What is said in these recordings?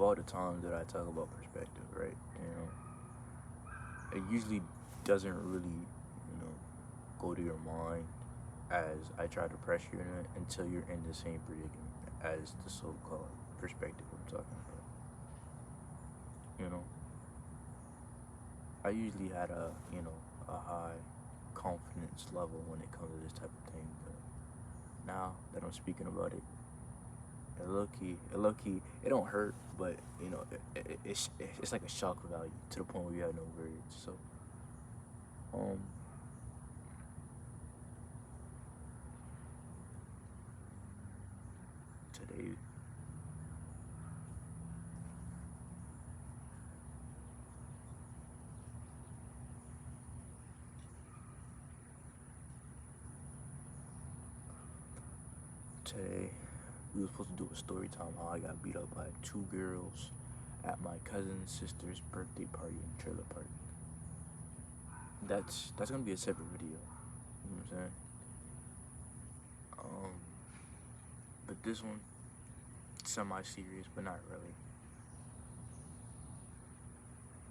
all the times that I talk about perspective, right? It usually doesn't really, go to your mind as I try to pressure you in it until you're in the same predicament as the so-called perspective I'm talking about. You know, I usually had a high confidence level when it comes to this type of thing, but now that I'm speaking about it, it don't hurt, but it's like a shock value to the point where you have no words. So, um, today, today we were supposed to do a story time how I got beat up by two girls at my cousin's sister's birthday party and trailer park. That's gonna be a separate video. You know what I'm saying? Um, but this one semi-serious, but not really.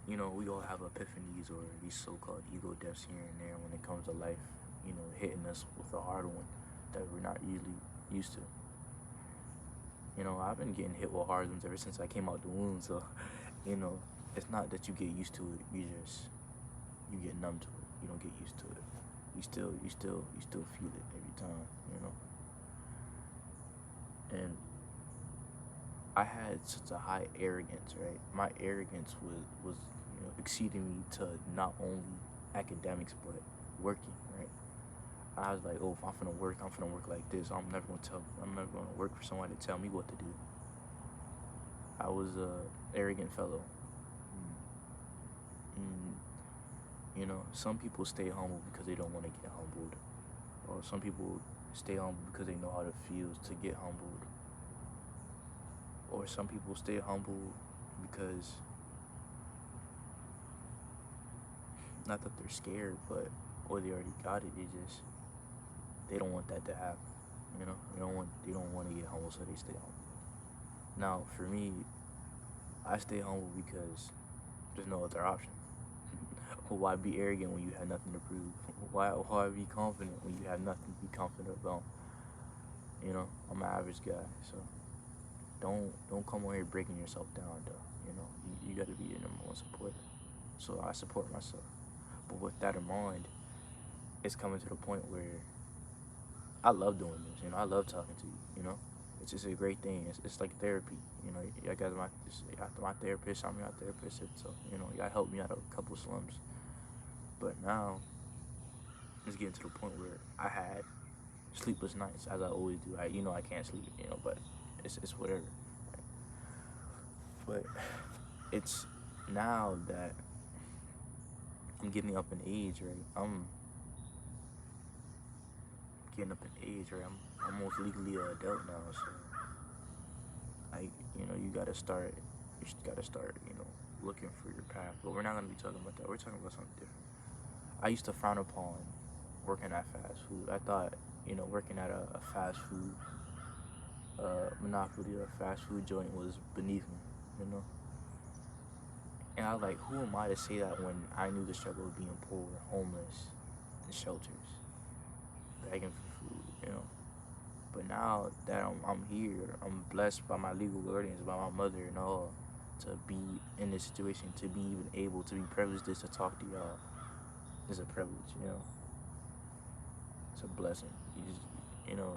We all have epiphanies or these so-called ego deaths here and there when it comes to life. Hitting us with a hard one that we're not usually used to. I've been getting hit with hard ones ever since I came out the womb. So, you know, it's not that you get used to it. You get numb to it. You don't get used to it. You still feel it every time. And I had such a high arrogance, right? My arrogance was exceeding me to not only academics but working, right? I was like, oh, if I'm finna work like this. I'm never gonna work for somebody to tell me what to do. I was a arrogant fellow. And, some people stay humble because they don't want to get humbled. Or some people stay humble because they know how it feels to get humbled. Or some people stay humble because, not that they're scared, but, or they already got it, they don't want that to happen. They don't want to get humble, so they stay humble. Now, for me, I stay humble because there's no other option. Why be arrogant when you have nothing to prove? Why be confident when you have nothing to be confident about? I'm an average guy, so don't come on here breaking yourself down, though. You got to be your number one supporter. So I support myself, but with that in mind, it's coming to the point where I love doing this. I love talking to you. It's just a great thing. It's like therapy. I got my therapist. I'm your therapist. So y'all helped me out of a couple slums. But now it's getting to the point where I had sleepless nights, as I always do. I can't sleep. But it's whatever. But it's now that I'm getting up in age, right? I'm getting up in age, right? I'm almost legally an adult now, so you gotta start. You just gotta start, looking for your path. But we're not gonna be talking about that. We're talking about something different. I used to frown upon working at fast food. I thought, working at a fast food monopoly or a fast food joint was beneath me. And I was like, who am I to say that when I knew the struggle of being poor, homeless, in shelters, begging for food. But now that I'm here, I'm blessed by my legal guardians, by my mother and all, to be in this situation, to be even able to be privileged to talk to y'all is a privilege. It's a blessing.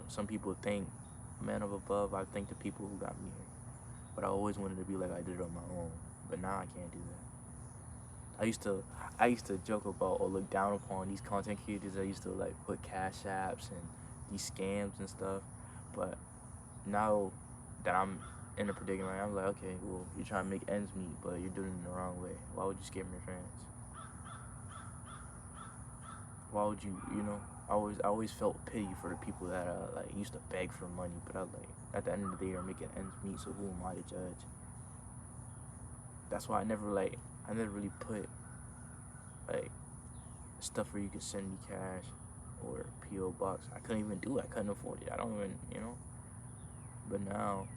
Some people think man of above. I thank the people who got me here. But I always wanted to be like I did it on my own. But now I can't do that. I used to joke about or look down upon these content creators. I used to like put cash apps and these scams and stuff. But now that I'm in a predicament, I'm like, okay, well, you're trying to make ends meet, but you're doing it the wrong way. Why would you scam your friends? Why would you, I always felt pity for the people that like used to beg for money, but I was like, at the end of the day, they're making ends meet, so who am I to judge? That's why I never really put like stuff where you could send me cash or PO box. I couldn't even do it. I couldn't afford it. I don't even. But now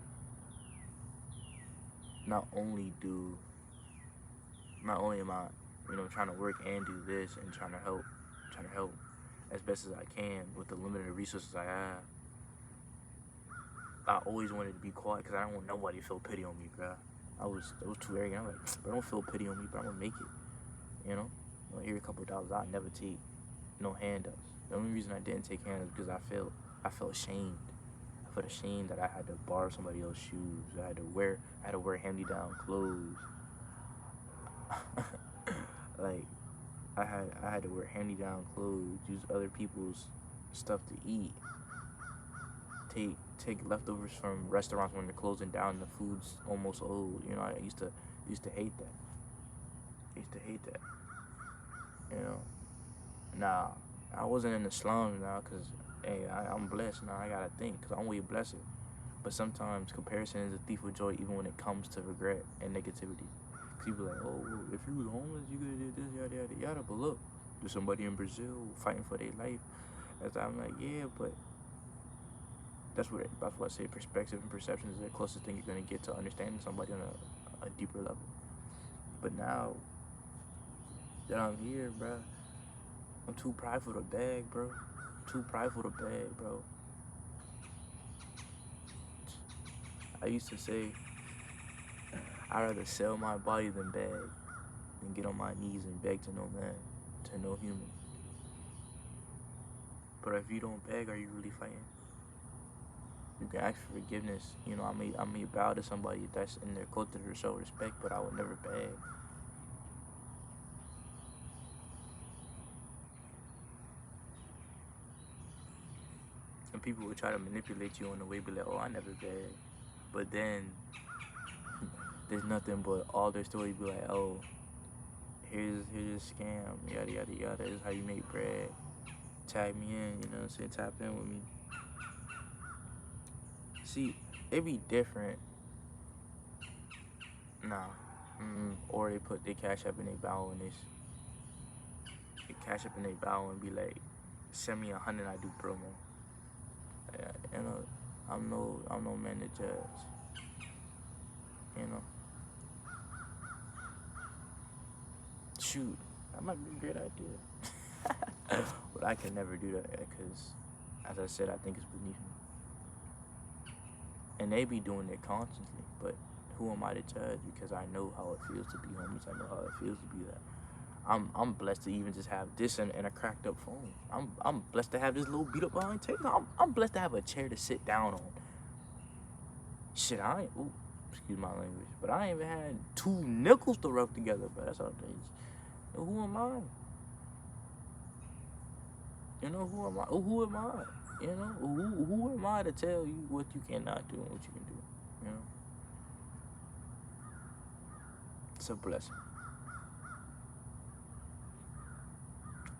not only do, not only am I, trying to work and do this and trying to help as best as I can with the limited resources I have. I always wanted to be quiet because I don't want nobody to feel pity on me, bro. I was too arrogant. I'm like, bro, don't feel pity on me, but I'm gonna make it. Here a couple of dollars. I never take no handouts. The only reason I didn't take handouts because I felt ashamed. I felt ashamed that I had to borrow somebody else's shoes. I had to wear hand-me-down clothes. Like I had to wear hand-me-down clothes, use other people's stuff to eat, take leftovers from restaurants when they're closing down and the food's almost old. I used to hate that. I used to hate that. You know. Nah, I wasn't in the slums now because hey, I'm blessed now. I gotta think because I'm way blessed. But sometimes comparison is a thief of joy, even when it comes to regret and negativity. Cause people like, oh, well, if you was homeless, you could have did this, yada yada yada. But look, there's somebody in Brazil fighting for their life. As I'm like, yeah, but that's what I say. Perspective and perception is the closest thing you're gonna get to understanding somebody on a deeper level. But now that I'm here, bro, I'm too prideful to beg, bro. Too prideful to beg, bro. I used to say I'd rather sell my body than beg, than get on my knees and beg to no man, to no human. But if you don't beg, are you really fighting? You can ask for forgiveness. I may bow to somebody that's in their culture to show respect, but I would never beg. And people would try to manipulate you on the way, be like, oh, I never beg. But then there's nothing but all their stories be like, oh, here's a scam, yada yada yada. This is how you make bread. Tag me in, you know what I'm saying? Tap in with me. See, it be different. Nah. Or they put their cash up in their bow and they cash up in their bow and be like, send me 100, I do promo. You know, I'm no man to judge. You know, shoot, that might be a great idea. But I can never do that because, as I said, I think it's beneath me. And they be doing it constantly, but who am I to judge? Because I know how it feels to be homeless. I know how it feels to be that. I'm blessed to even just have this and a cracked up phone. I'm blessed to have this little beat up behind table. I'm blessed to have a chair to sit down on. Shit, excuse my language, but I ain't even had 2 nickels to rub together. But that's all things. Who am I? Who am I? Who am I? Who am I to tell you what you cannot do and what you can do? It's a blessing.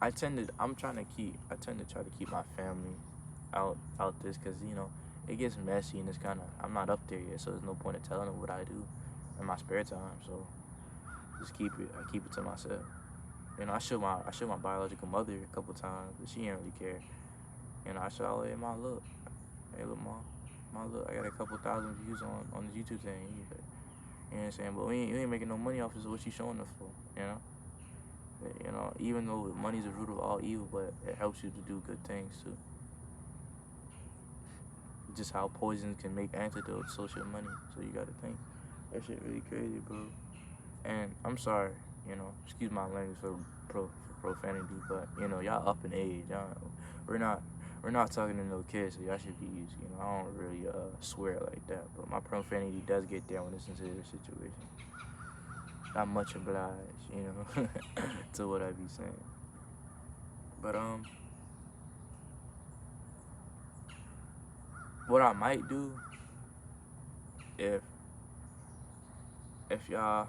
I tend to try to keep my family out this because it gets messy and it's kind of, I'm not up there yet, so there's no point in telling them what I do in my spare time. So I keep it to myself. I showed my biological mother a couple times, but she didn't really care. I showed her, hey, ma, look, ma, look, I got a couple thousand views on this YouTube thing. You know what I'm saying? But you ain't making no money off this. So what you showing us for? Even though money's the root of all evil, but it helps you to do good things too. Just how poison can make antidotes, social money. So you gotta think. That shit really crazy, bro. And I'm sorry, excuse my language for profanity, but y'all up in age. We're not talking to no kids, so y'all should be used. I don't really swear like that, but my profanity does get there when it's in a situation. Not much obliged, to what I be saying. But what I might do if y'all,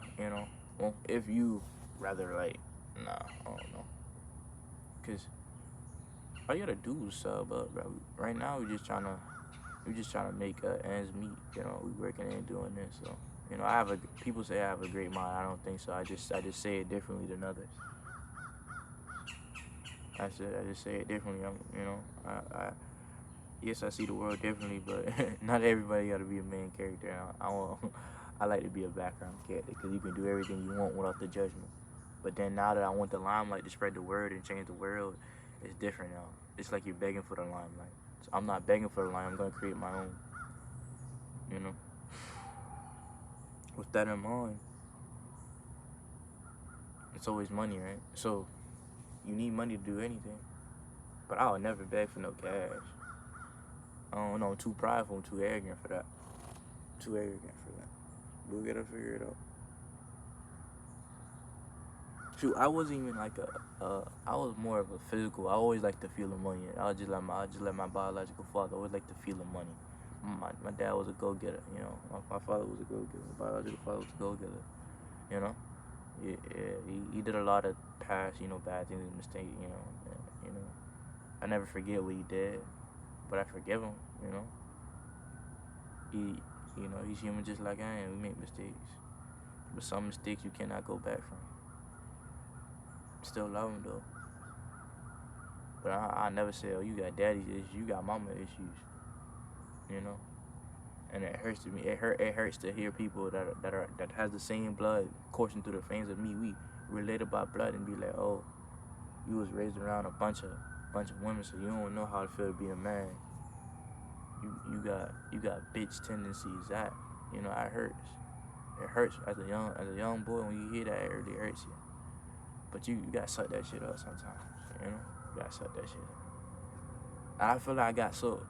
if you rather like, nah, I don't know, cause all you gotta do is sub up, bro. Right now we're just trying to make ends meet. We working and doing this, so. People say I have a great mind. I don't think so. I just say it differently than others. I just say it differently. Yes, I see the world differently, but not everybody got to be a main character. I like to be a background character because you can do everything you want without the judgment. But then now that I want the limelight to spread the word and change the world, it's different now. It's like you're begging for the limelight. So I'm not begging for the limelight. I'm gonna create my own. You know. With that in mind, it's always money, right? So you need money to do anything. But I'll never beg for no cash. I don't know. I'm too prideful. I'm too arrogant for that. Too arrogant for that. We'll get to figure it out. Shoot, I wasn't even like I was more of a physical. I always like to feel the money. I just let my biological father always like to feel the money. My dad was a go getter, you know. My father was a go getter. My biological father was a go getter, you know. He did a lot of past, you know, bad things and mistakes, you know. You know, I never forget what he did, but I forgive him, you know. He's human just like I am. We make mistakes, but some mistakes you cannot go back from. Still love him though. But I never say, oh, you got daddy's issues, you got mama issues, you know. And it hurts to me. It hurts to hear people that has the same blood coursing through the veins of me. We related by blood and be like, oh, you was raised around a bunch of women, so you don't know how it feel to be a man. You got bitch tendencies. That, you know, it hurts. It hurts as a young boy when you hear that. It really hurts you. But you gotta suck that shit up sometimes. You know, you gotta suck that shit up. I feel like I got so.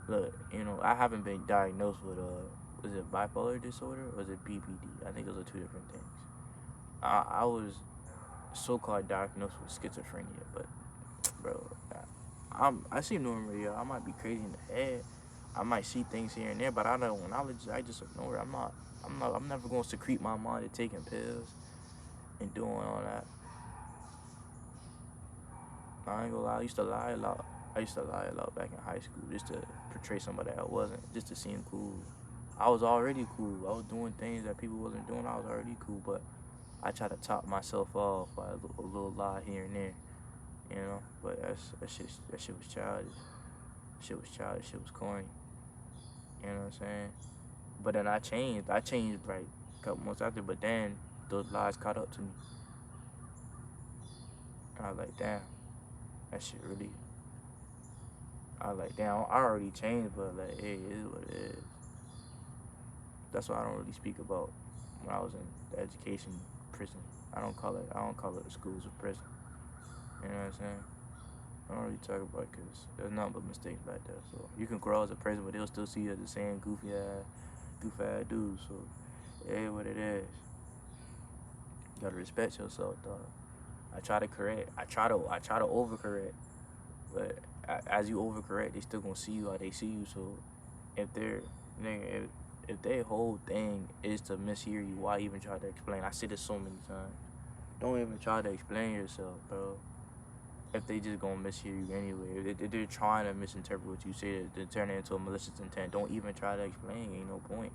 Look, you know, I haven't been diagnosed with was it bipolar disorder or was it BPD? I think those are two different things. I was so-called diagnosed with schizophrenia, but bro, I seem normal, yo. I might be crazy in the head. I might see things here and there, but I don't knowledge. I just ignore it. I'm never gonna secrete my mind to taking pills and doing all that. I ain't gonna lie. I used to lie a lot. I used to lie a lot back in high school just to portray somebody I wasn't, just to seem cool. I was already cool. I was doing things that people wasn't doing. I was already cool, but I tried to top myself off by a little lie here and there, you know. But that shit was childish. Shit was childish. Shit was corny. You know what I'm saying? But then I changed. I changed like a couple months after. But then those lies caught up to me. And I was like, damn, that shit really. I was like, damn, I already changed, but like, hey, it is what it is. That's why I don't really speak about when I was in the education prison. I don't call it the schools of prison. You know what I'm saying? I don't really talk about it because there's nothing but mistakes back there. So you can grow as a person, but they'll still see you as the same goofy ass dude. So it is what it is. You gotta respect yourself, dog. I try to correct. I try to overcorrect, but as you overcorrect, they still gonna see you how they see you. So if they're if their whole thing is to mishear you, why even try to explain? I see this so many times. Don't even try to explain yourself, bro. If they just gonna mishear you anyway, if they're trying to misinterpret what you say to turn it into a malicious intent, don't even try to explain. Ain't no point.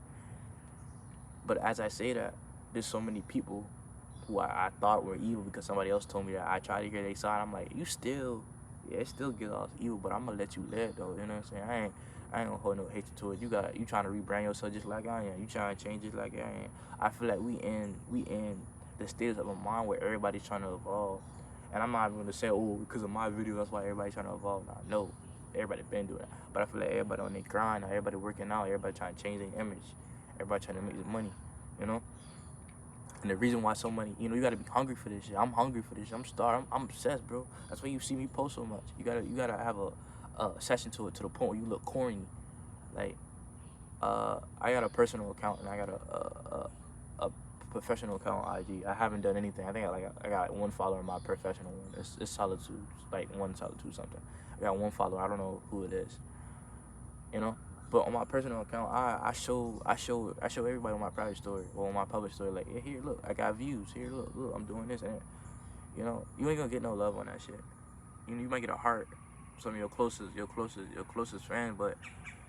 But as I say that, there's so many people who I thought were evil because somebody else told me that. I try to hear their side. I'm like, you still, yeah, it still gives off evil, but I'm gonna let you live though. You know what I'm saying? I ain't gonna hold no hatred to it. You trying to rebrand yourself just like I am. You trying to change just like I am. I feel like we in the stages of a mind where everybody's trying to evolve. And I'm not even gonna say, oh, because of my video, that's why everybody's trying to evolve. Nah, no, everybody been doing that. But I feel like everybody on their grind, everybody working out, everybody trying to change their image, everybody trying to make money, you know. And the reason why so many, you know, you gotta be hungry for this shit. I'm hungry for this shit. I'm starved. I'm obsessed, bro. That's why you see me post so much. You gotta have a session to it to the point where you look corny. Like, I got a personal account and I got a professional account on IG. I haven't done anything. I think I got one follower on my professional one. It's Solitude, like one Solitude something. I got one follower. I don't know who it is. You know. But on my personal account, I show everybody on my private story or on my public story, like, yeah, here, look, I got views. Here, look, I'm doing this and that. You know, you ain't gonna get no love on that shit. You might get a heart, some of your closest friends, but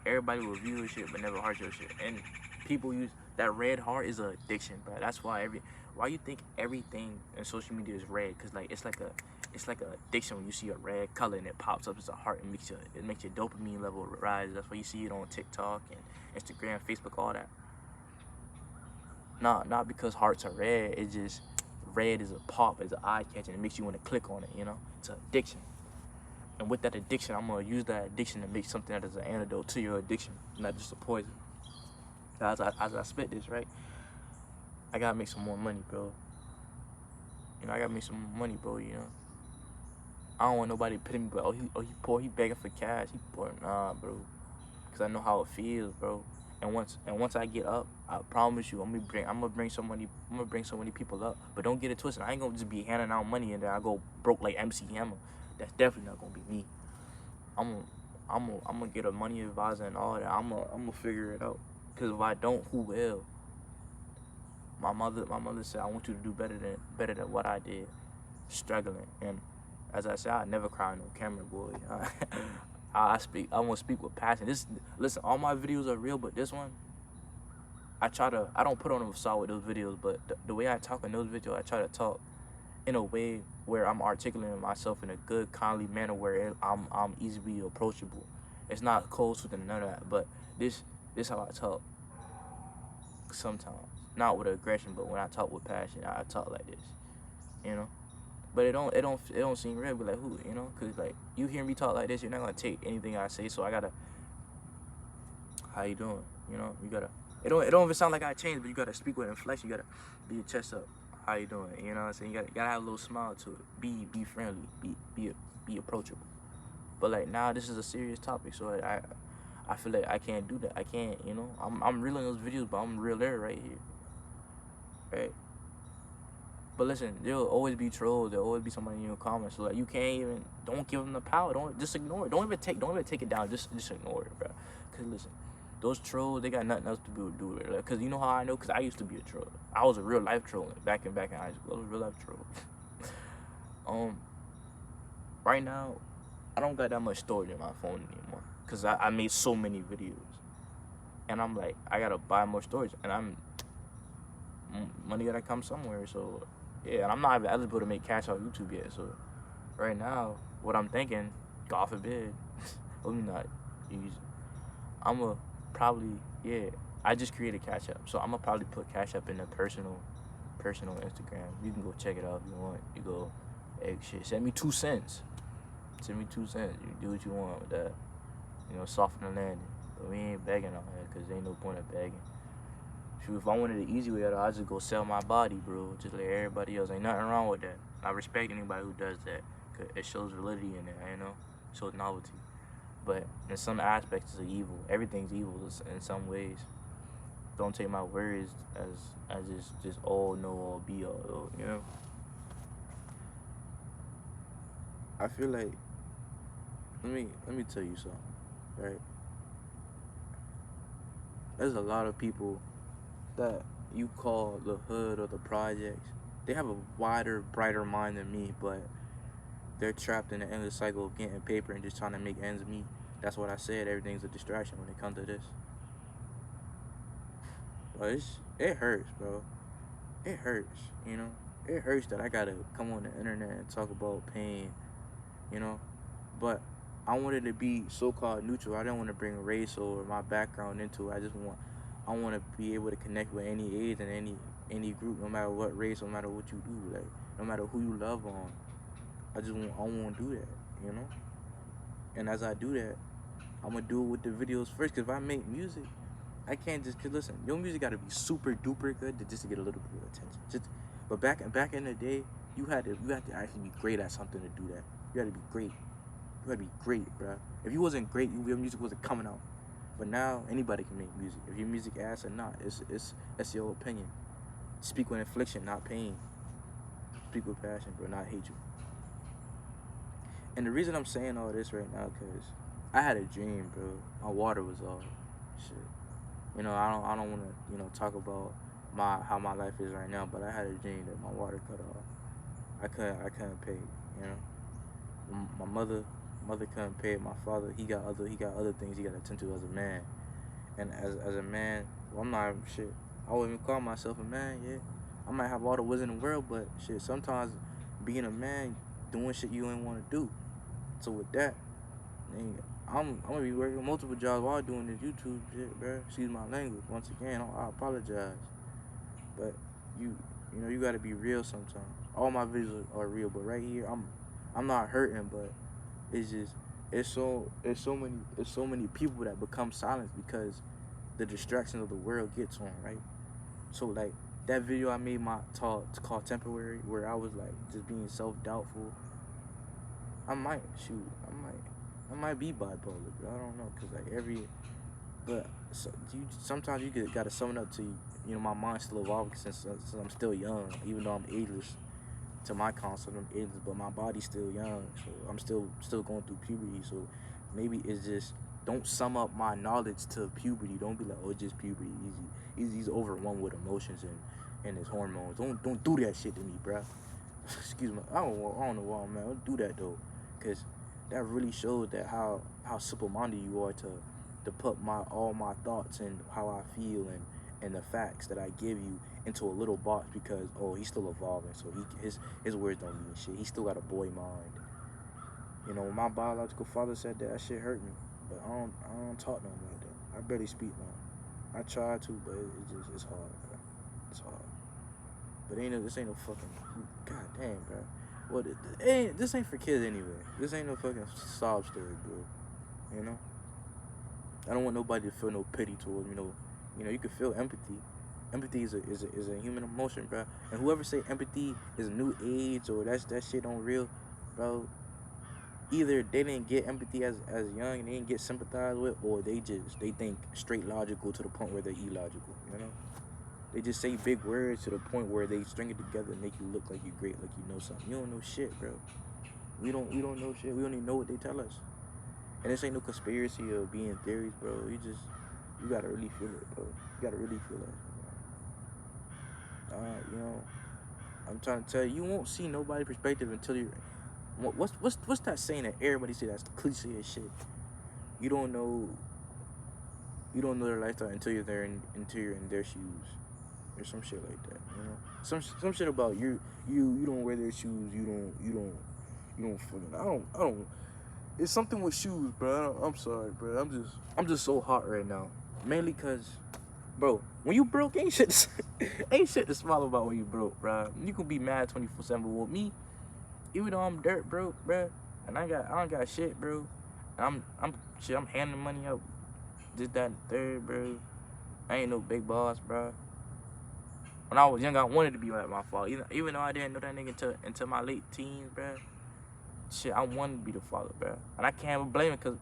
everybody will view your shit but never heart your shit. And people use that red heart is an addiction, bro. That's why why you think everything in social media is red? Cause like it's like an addiction when you see a red color and it pops up as a heart and it makes your dopamine level rise. That's why you see it on TikTok and Instagram, Facebook, all that. Not because hearts are red. It's just red is a pop, it's an eye catch, and it makes you want to click on it. You know, it's an addiction. And with that addiction, I'm gonna use that addiction to make something that is an antidote to your addiction, not just a poison. As I spit this, right, I gotta make some more money, bro. You know, I gotta make some more money, bro. You know, I don't want nobody pitting me, but he poor, he begging for cash, he poor. Nah, bro, because I know how it feels, bro. And once I get up, I promise you, I'm gonna bring so many people up. But don't get it twisted. I ain't gonna just be handing out money and then I go broke like MC Hammer. That's definitely not gonna be me. I'm gonna get a money advisor and all that. I'm gonna figure it out. Cause if I don't, who will? My mother said I want you to do better than what I did, struggling. And as I said, I never cry on no camera, boy. I want to speak with passion. Listen, all my videos are real, but this one, I don't put on a facade with those videos, but the way I talk in those videos, I try to talk in a way where I'm articulating myself in a good, kindly manner where I'm easily approachable. It's not cold with none of that, but this how I talk sometimes. Not with aggression, but when I talk with passion, I talk like this, you know. But it don't seem real. But like who, you know? Cause like you hear me talk like this, you're not gonna take anything I say. So I gotta, how you doing? You know, you gotta. It don't even sound like I changed, but you gotta speak with inflection. You gotta be your chest up. How you doing? You know what I'm saying? You gotta have a little smile to it. Be friendly. Be approachable. But like now, this is a serious topic, so I feel like I can't do that. I can't, you know. I'm real in those videos, but I'm real there right here, right? But listen, there'll always be trolls. There'll always be somebody in your comments. So like, you can't even, don't give them the power. Don't just ignore it. Don't even take it down. Just ignore it, bro. Cause listen, those trolls, they got nothing else to do with it. Like, cause you know how I know? Cause I used to be a troll. I was a real life troll back in high school. I was a real life troll. Right now, I don't got that much storage in my phone anymore. Cause I made so many videos, and I'm like, I gotta buy more storage, and money gotta come somewhere. So yeah, and I'm not even eligible to make cash off YouTube yet. So right now, what I'm thinking, God forbid, let me not use. I'ma probably, yeah. I just created Cash App, so I'ma probably put Cash App in the personal Instagram. You can go check it out if you want. You go, hey, shit, send me 2 cents. Send me 2 cents. You do what you want with that. You know, soften the landing. But we ain't begging on that, cause there ain't no point of begging. Shoot, if I wanted the easy way out, I'd just go sell my body, bro. Just like everybody else. Ain't nothing wrong with that. I respect anybody who does that. Cause it shows validity in it, you know? It shows novelty. But in some aspects, it's evil. Everything's evil in some ways. Don't take my words as just all know, all be all, you know? I feel like, let me tell you something, right? There's a lot of people that you call the hood or the projects. They have a wider, brighter mind than me, but they're trapped in the endless cycle of getting paper and just trying to make ends meet. That's what I said. Everything's a distraction when it comes to this. But it hurts, bro. It hurts, you know. It hurts that I gotta come on the internet and talk about pain, you know. But I wanted to be so-called neutral. I didn't want to bring race or my background into it. I want to be able to connect with any age and any group, no matter what race, no matter what you do, like no matter who you love on. I want to do that, you know. And as I do that, I'm gonna do it with the videos first. Cause if I make music, I can't just, cause listen, your music gotta be super duper good to get a little bit of attention. But back in the day, you had to actually be great at something to do that. You had to be great. You had to be great, bro. If you wasn't great, your music wasn't coming out. But now anybody can make music. If your music ass or not, it's your opinion. Speak with infliction, not pain. Speak with passion, bro, not hatred. And the reason I'm saying all this right now, cause I had a dream, bro. My water was off. Shit. You know, I don't want to, talk about how my life is right now, but I had a dream that my water cut off. I couldn't pay. You know, my mother couldn't pay. My father, he got other things he got to attend to as a man. And as a man, well, I'm not shit. I wouldn't even call myself a man. Yeah, I might have all the wisdom in the world, but shit, sometimes being a man, doing shit you ain't want to do. So with that, I'm gonna be working multiple jobs while doing this YouTube shit, bro. Excuse my language. Once again, I apologize. But you know, you gotta be real sometimes. All my videos are real, but right here, I'm not hurting, but it's just it's so many people that become silent because the distractions of the world gets on, right? So like that video I made my taught called temporary, where I was like just being self doubtful. I might shoot, I might be bipolar, bro. I don't know, cause like every but so you sometimes you gotta sum it up to you know my mind's still evolving since I'm still young, even though I'm ageless to my concept I'm ageless, but my body's still young, so I'm still going through puberty. So maybe it's just don't sum up my knowledge to puberty. Don't be like, oh, it's just puberty. He's overwhelmed with emotions and his hormones. Don't do that shit to me, bruh. Excuse me. I don't know why, man. Don't do that though, cause that really shows that how simple minded you are to put my all my thoughts and how I feel and the facts that I give you into a little box because oh he's still evolving, so his words don't mean shit. He still got a boy mind. You know, when my biological father said that, that shit hurt me. But I don't talk no more like that. I barely speak now. I try to, but it's hard, bro. It's hard. But this ain't no fucking god damn, bro. What this ain't for kids anyway. This ain't no fucking sob story, bro. You know? I don't want nobody to feel no pity towards me. You know, you can feel empathy. Empathy is a human emotion, bro. And whoever say empathy is a new age or that shit don't real, bro. Either they didn't get empathy as young and they didn't get sympathized with, or they think straight logical to the point where they're illogical. You know, they just say big words to the point where they string it together and make you look like you're great, like you know something. You don't know shit, bro. We don't know shit. We don't even know what they tell us. And this ain't no conspiracy or being theories, bro. You gotta really feel it, bro. You gotta really feel it. You know, I'm trying to tell you, you won't see nobody's perspective until you. What's that saying that everybody say that's cliche as shit? You don't know you don't know their lifestyle until you're in their shoes or some shit like that. You know, some shit about you don't wear their shoes. You don't fucking I don't. It's something with shoes, bro. I'm sorry, bro. I'm just so hot right now, mainly cause. Bro, when you broke, ain't shit, ain't shit to smile about when you broke, bro. You can be mad 24/7, but with me, even though I'm dirt broke, bro, and I don't got shit, bro. I'm handing money out, this, that, and third, bro. I ain't no big boss, bro. When I was young, I wanted to be like my father, even though I didn't know that nigga until my late teens, bro. Shit, I wanted to be the father, bro, and I can't even blame it, cause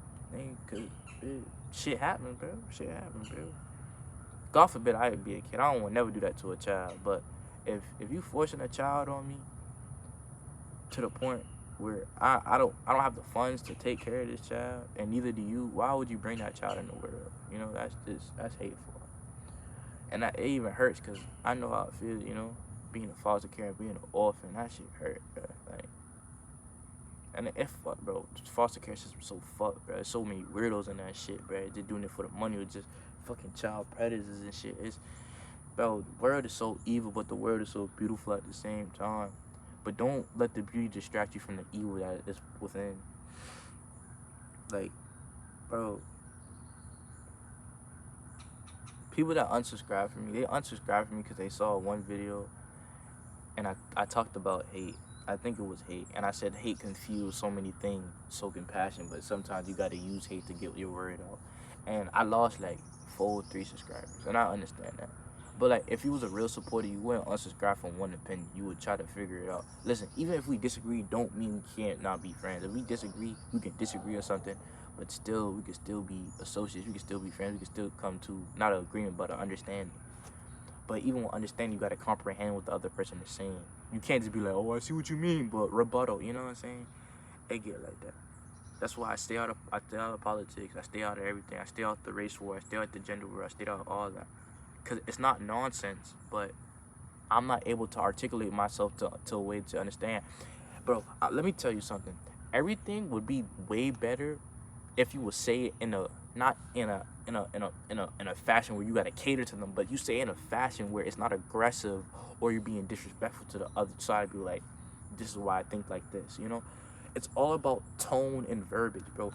shit happened, bro. Shit happened, bro. God forbid I be a kid. I don't want to never do that to a child, but if you forcing a child on me to the point where I don't have the funds to take care of this child, and neither do you. Why would you bring that child in the world? You know, that's hateful, and it even hurts because I know how it feels. You know, being a foster care and being an orphan, that shit hurt, bro. Like, and it fuck, bro. Foster care system so fucked, bro. There's so many weirdos in that shit, bro. Just doing it for the money or just fucking child predators and shit. It's bro, the world is so evil, but the world is so beautiful at the same time. But don't let the beauty distract you from the evil that is within. Like, bro, people that unsubscribe from me, they unsubscribe from me because they saw one video and I talked about hate. I think it was hate. And I said hate confused so many things, so compassion, but sometimes you gotta use hate to get your word out. And I lost like 3 subscribers. And I understand that. But like if you was a real supporter, you wouldn't unsubscribe from one opinion. You would try to figure it out. Listen, even if we disagree, don't mean we can't not be friends. If we disagree, we can disagree on something, but still we can still be associates, we can still be friends, we can still come to not an agreement but an understanding. But even with understanding, you gotta comprehend what the other person is saying. You can't just be like, oh, I see what you mean, but rebuttal, you know what I'm saying? It get like that. That's why I stay out of politics. I stay out of everything. I stay out the race war. I stay out the gender war. I stay out of all that. Cause it's not nonsense, but I'm not able to articulate myself to a way to understand. Bro, let me tell you something. Everything would be way better if you would say it in a not in a fashion where you gotta cater to them, but you say it in a fashion where it's not aggressive or you're being disrespectful to the other side. Be like, this is why I think like this. You know, it's all about tone and verbiage, bro.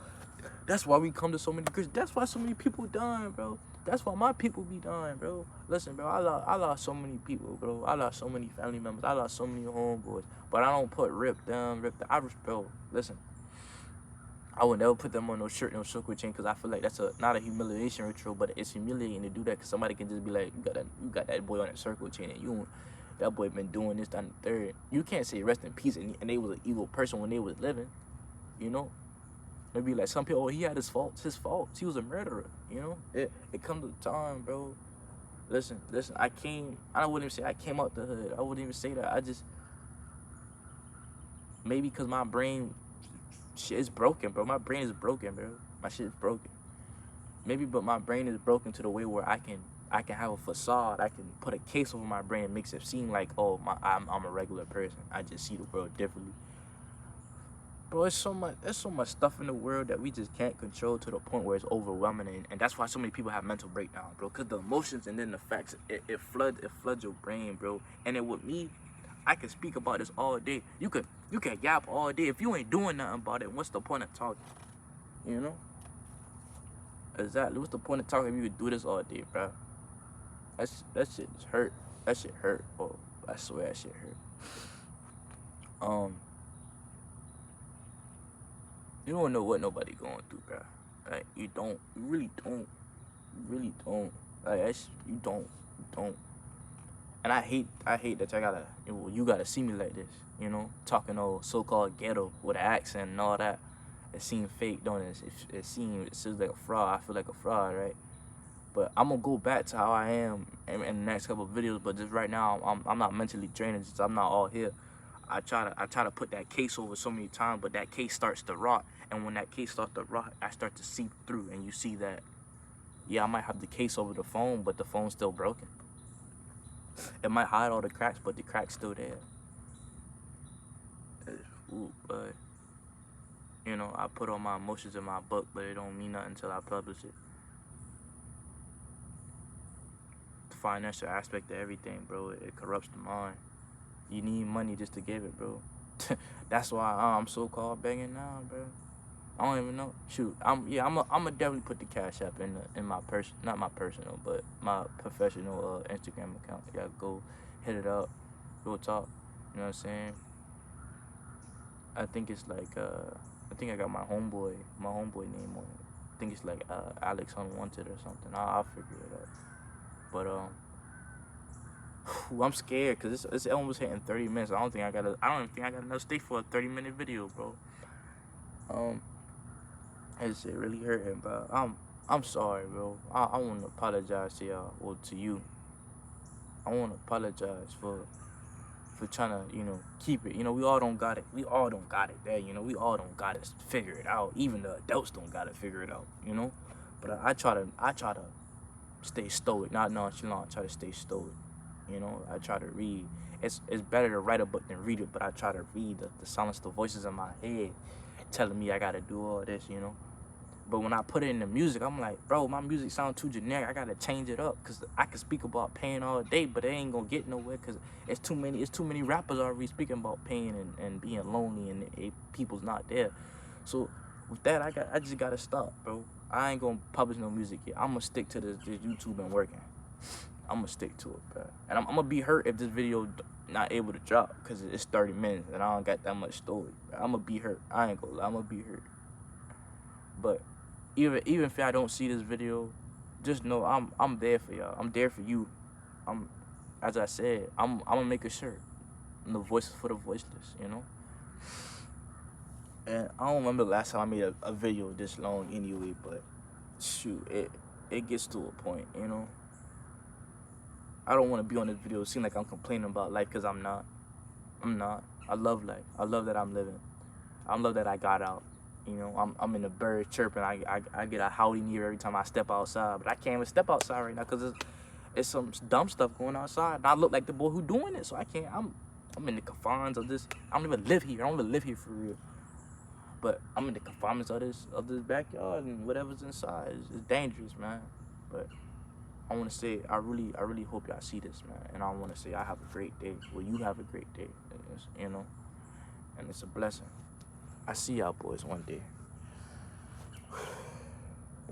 That's why we come to so many Christians. That's why so many people dying, bro. That's why my people be dying, bro. Listen, bro, I lost so many people, bro. I lost so many family members. I lost so many homeboys. But I don't put rip them. I just, bro, listen. I would never put them on no shirt, no circle chain, because I feel like that's not a humiliation ritual, but it's humiliating to do that, because somebody can just be like, you got that boy on a circle chain, and that boy been doing this, that, and the third. You can't say rest in peace, and they was an evil person when they was living, you know? Maybe like some people, he had his faults. He was a murderer, you know? It comes to time, bro. Listen, I wouldn't even say I came out the hood. I wouldn't even say that. I just, maybe because my brain, shit is broken, bro. My brain is broken, bro. My shit is broken. Maybe, but my brain is broken to the way where I can have a facade. I can put a case over my brain and makes it seem like, oh, I'm a regular person. I just see the world differently. Bro, there's so much stuff in the world that we just can't control to the point where it's overwhelming, and that's why so many people have mental breakdown, bro. Cause the emotions and then the facts, it floods your brain, bro. And then with me, I can speak about this all day. You can yap all day. If you ain't doing nothing about it, what's the point of talking? You know? Exactly. What's the point of talking if you could do this all day, bro? That shit just hurt. That shit hurt. Oh, I swear that shit hurt. You don't know what nobody going through, bro. Like, you don't. You really don't. You really don't. Like, you don't. And I hate that you gotta see me like this, you know? Talking old so-called ghetto with an accent and all that. It seems fake, don't it? It seems like a fraud. I feel like a fraud, right? But I'm gonna go back to how I am in the next couple of videos. But just right now, I'm not mentally drained. Just I'm not all here. I try to put that case over so many times, but that case starts to rot. And when that case starts to rot, I start to seep through, and you see that, yeah, I might have the case over the phone, but the phone's still broken. It might hide all the cracks, but the crack's still there. Ooh, but, you know, I put all my emotions in my book, but it don't mean nothing until I publish it. The financial aspect of everything, bro, it corrupts the mind. You need money just to give it, bro. That's why I'm so-called begging now, bro. I don't even know. Shoot, I'm definitely put the Cash App in my not my personal, but my professional Instagram account. Yeah, go hit it up, go talk. You know what I'm saying? I think it's like I think I got my homeboy name on it. I think it's like Alex Unwanted or something. I'll figure it out. But I'm scared because it's almost hitting 30 minutes. I don't even think I got enough steak for a 30-minute video, bro. That shit really hurting, bro. I'm sorry, bro. I want to apologize to y'all, or to you. I want to apologize for trying to, you know, keep it. You know, we all don't got it. We all don't got it there, you know. We all don't got to figure it out. Even the adults don't got to figure it out, you know. But I try to stay stoic, not nonchalant. I try to stay stoic, you know. I try to read. It's better to write a book than read it, but I try to read the silence, the voices in my head telling me I got to do all this, you know. But when I put it in the music, I'm like, bro, my music sounds too generic. I gotta change it up, cause I can speak about pain all day, but it ain't gonna get nowhere, cause it's too many rappers already speaking about pain and being lonely, and people's not there. So with that, I just gotta stop, bro. I ain't gonna publish no music yet. I'm gonna stick to this YouTube and working. I'm gonna stick to it, bro. And I'm gonna be hurt if this video not able to drop, cause it's 30 minutes and I don't got that much story. I'm gonna be hurt. I ain't gonna lie, I'm gonna be hurt. But even if I don't see this video, just know I'm there for y'all. I'm there for you. As I said, I'm gonna make a shirt. I'm the voice for the voiceless, you know. And I don't remember the last time I made a video this long anyway, but shoot, it gets to a point, you know. I don't want to be on this video. It seems like I'm complaining about life, because I'm not. I love life. I love that I'm living. I love that I got out. You know, I'm in the birds chirping. I get a howdy near every time I step outside, but I can't even step outside right now because it's some dumb stuff going outside. And I look like the boy who doing it, so I can't. I'm in the confines of this. I don't even live here. I don't even live here for real. But I'm in the confines of this backyard, and whatever's inside is dangerous, man. But I want to say I really hope y'all see this, man. And I want to say I have a great day. Well, you have a great day, you know. And it's a blessing. I see y'all boys one day.